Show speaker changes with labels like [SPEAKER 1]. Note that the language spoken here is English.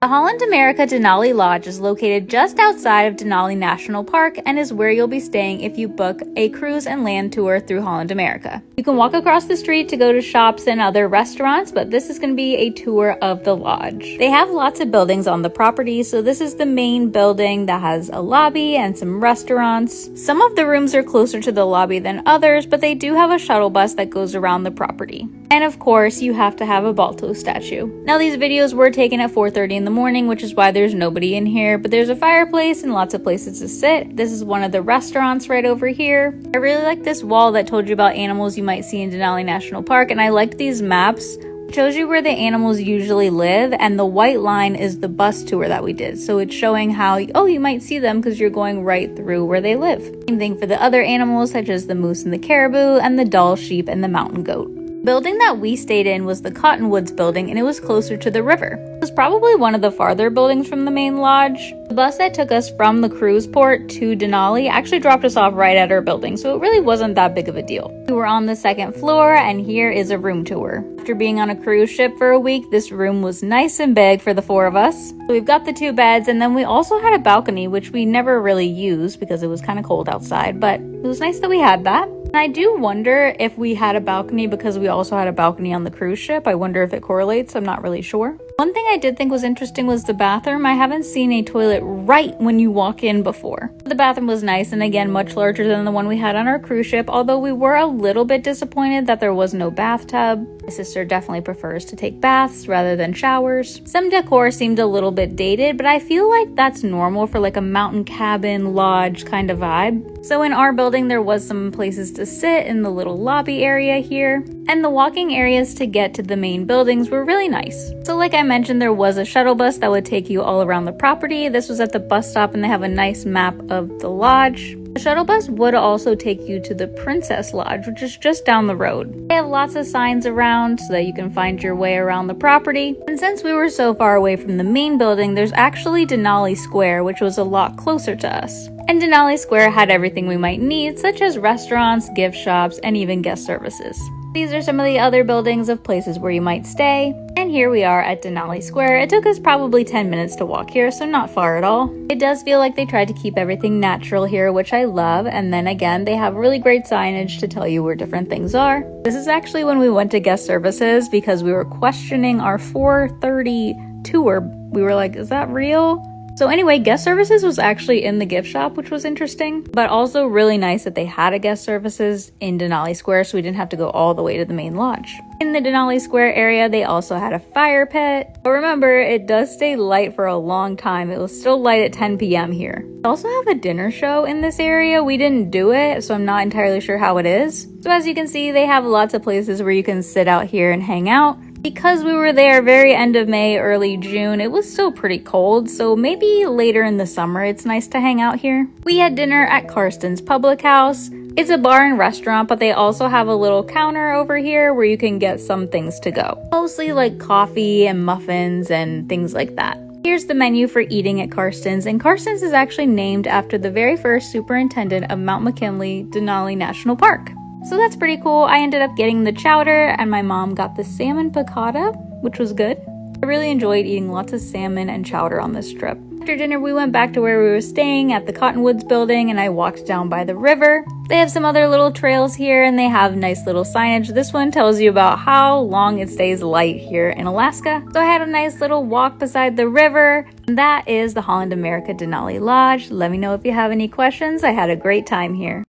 [SPEAKER 1] The Holland America Denali Lodge is located just outside of Denali National Park and is where you'll be staying if you book a cruise and land tour through Holland America. You can walk across the street to go to shops and other restaurants, but this is going to be a tour of the lodge. They have lots of buildings on the property, so this is the main building that has a lobby and some restaurants. Some of the rooms are closer to the lobby than others, but they do have a shuttle bus that goes around the property. And of course, you have to have a Balto statue. Now, these videos were taken at 4:30 in the morning, which is why there's nobody in here, but there's a fireplace and lots of places to sit. This is one of the restaurants right over here. I really like this wall that told you about animals you might see in Denali National Park, and I liked these maps. It shows you where the animals usually live, and the white line is the bus tour that we did. So it's showing how, you might see them because you're going right through where they live. Same thing for the other animals, such as the moose and the caribou, and the Dall sheep and the mountain goat. The building that we stayed in was the Cottonwoods building, and it was closer to the river. It was probably one of the farther buildings from the main lodge. The bus that took us from the cruise port to Denali actually dropped us off right at our building, so it really wasn't that big of a deal. We were on the second floor, and here is a room tour. After being on a cruise ship for a week, this room was nice and big for the four of us. So we've got the 2 beds, and then we also had a balcony, which we never really used because it was kind of cold outside, but it was nice that we had that. And I do wonder if we had a balcony because we also had a balcony on the cruise ship. I wonder if it correlates. I'm not really sure. One thing I did think was interesting was the bathroom. I haven't seen a toilet right when you walk in before. The bathroom was nice and again much larger than the one we had on our cruise ship, although we were a little bit disappointed that there was no bathtub. My sister definitely prefers to take baths rather than showers. Some decor seemed a little bit dated, but I feel like that's normal for like a mountain cabin lodge kind of vibe. So in our building there was some places to sit in the little lobby area here, and the walking areas to get to the main buildings were really nice. So like I mentioned, there was a shuttle bus that would take you all around the property. This was at the bus stop, and they have a nice map of the lodge. The shuttle bus would also take you to the Princess Lodge, which is just down the road. They have lots of signs around so that you can find your way around the property. And since we were so far away from the main building, there's actually Denali Square, which was a lot closer to us. And Denali Square had everything we might need, such as restaurants, gift shops, and even guest services. These are some of the other buildings of places where you might stay. And here we are at Denali Square. It took us probably 10 minutes to walk here, so not far at all. It does feel like they tried to keep everything natural here, which I love. And then again, they have really great signage to tell you where different things are. This is actually when we went to guest services because we were questioning our 4:30 tour. We were like, is that real? So anyway, guest services was actually in the gift shop, which was interesting, but also really nice that they had a guest services in Denali Square so we didn't have to go all the way to the main lodge. In the Denali Square area, they also had a fire pit. But remember, it does stay light for a long time. It was still light at 10 p.m. here. They also have a dinner show in this area. We didn't do it, so I'm not entirely sure how it is. So as you can see, they have lots of places where you can sit out here and hang out. Because we were there very end of May, early June, it was still pretty cold, so maybe later in the summer it's nice to hang out here. We had dinner at Karstens Public House. It's a bar and restaurant, but they also have a little counter over here where you can get some things to go. Mostly like coffee and muffins and things like that. Here's the menu for eating at Karstens, and Karstens is actually named after the very first superintendent of Mount McKinley Denali National Park. So that's pretty cool. I ended up getting the chowder, and my mom got the salmon piccata, which was good. I really enjoyed eating lots of salmon and chowder on this trip. After dinner, we went back to where we were staying at the Cottonwoods building, and I walked down by the river. They have some other little trails here, and they have nice little signage. This one tells you about how long it stays light here in Alaska. So I had a nice little walk beside the river. And that is the Holland America Denali Lodge. Let me know if you have any questions. I had a great time here.